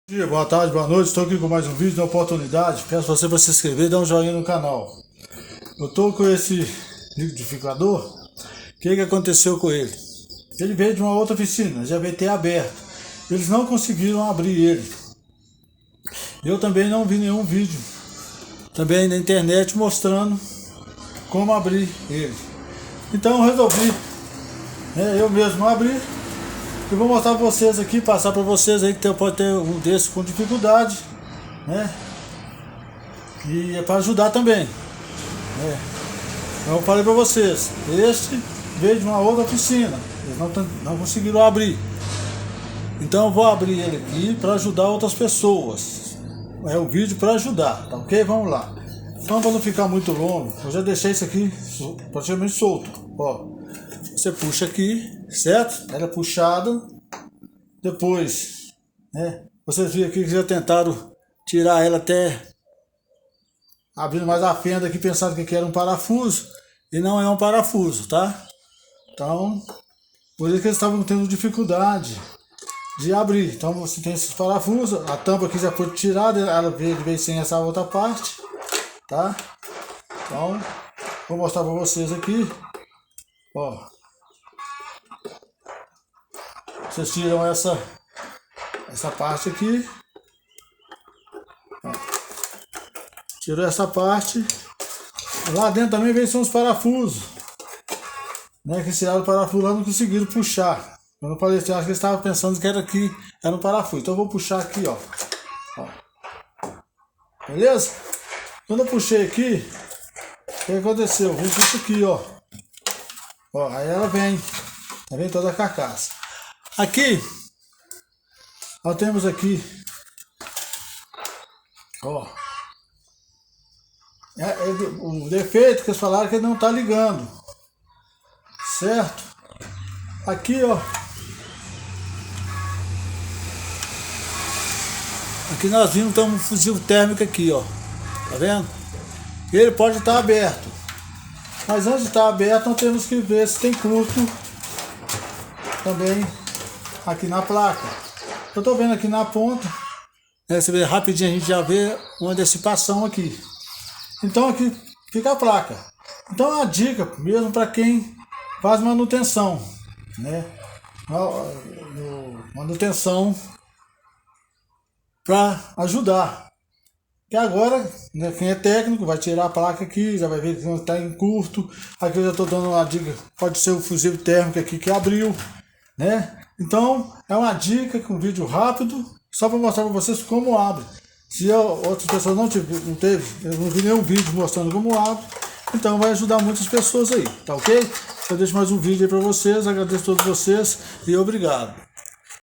Bom dia, boa tarde, boa noite. Estou aqui com mais um vídeo, na oportunidade. Peço você para se inscrever e dar um joinha no canal. Eu estou com esse liquidificador. O que aconteceu com ele? Ele veio de uma outra oficina, já veio ter aberto. Eles não conseguiram abrir ele. Eu também não vi nenhum vídeo também na internet mostrando como abrir ele. Então eu resolvi eu mesmo abrir. Eu vou mostrar para vocês aqui, passar para vocês aí que pode ter um desses com dificuldade, né? E é para ajudar também, né? Então eu falei para vocês, este veio de uma outra oficina, eles não conseguiram abrir. Então eu vou abrir ele aqui para ajudar outras pessoas. É um vídeo para ajudar, tá ok? Vamos lá. Então para não ficar muito longo, eu já deixei isso aqui praticamente solto, ó. Você puxa aqui, certo? Ela é puxada. Depois, né? Vocês viram aqui que já tentaram tirar ela até abrindo mais a fenda aqui, pensando que era um parafuso. E não é um parafuso, tá? Então, por isso que eles estavam tendo dificuldade de abrir. Então você tem esses parafusos. A tampa aqui já foi tirada, ela veio sem essa outra parte, tá? Então, vou mostrar para vocês aqui. Ó. Vocês tiram essa parte aqui. Ó. Tirou essa parte. Lá dentro também vem são os parafusos, né? Que tiraram o parafuso lá, não conseguiram puxar. Eu não falei assim, acho que eles estavam pensando que era aqui, era um parafuso. Então eu vou puxar aqui, ó. Beleza? Quando eu puxei aqui, o que aconteceu? Eu vou puxar aqui, ó. Ó, aí ela vem toda a carcaça. Aqui, nós temos aqui, ó, o defeito que eles falaram que ele não está ligando, certo? Aqui, ó, aqui nós vimos que tem um fuzil térmico aqui, ó, tá vendo? Ele pode estar aberto, mas antes de estar aberto nós temos que ver se tem curto também aqui na placa. Eu tô vendo aqui na ponta, né, você vê rapidinho, a gente já vê uma dissipação aqui. Então aqui fica a placa. Então é uma dica mesmo para quem faz manutenção, né? Manutenção para ajudar. E agora, né, quem é técnico vai tirar a placa aqui, já vai ver que não está em curto. Aqui eu já estou dando uma dica, pode ser o fusível térmico aqui que abriu, né? Então é uma dica com um vídeo rápido, só para mostrar para vocês como abre. Se outras pessoas não teve, eu não vi nenhum vídeo mostrando como abre, então vai ajudar muitas pessoas aí, tá ok? Eu deixo mais um vídeo aí para vocês, agradeço a todos vocês e obrigado.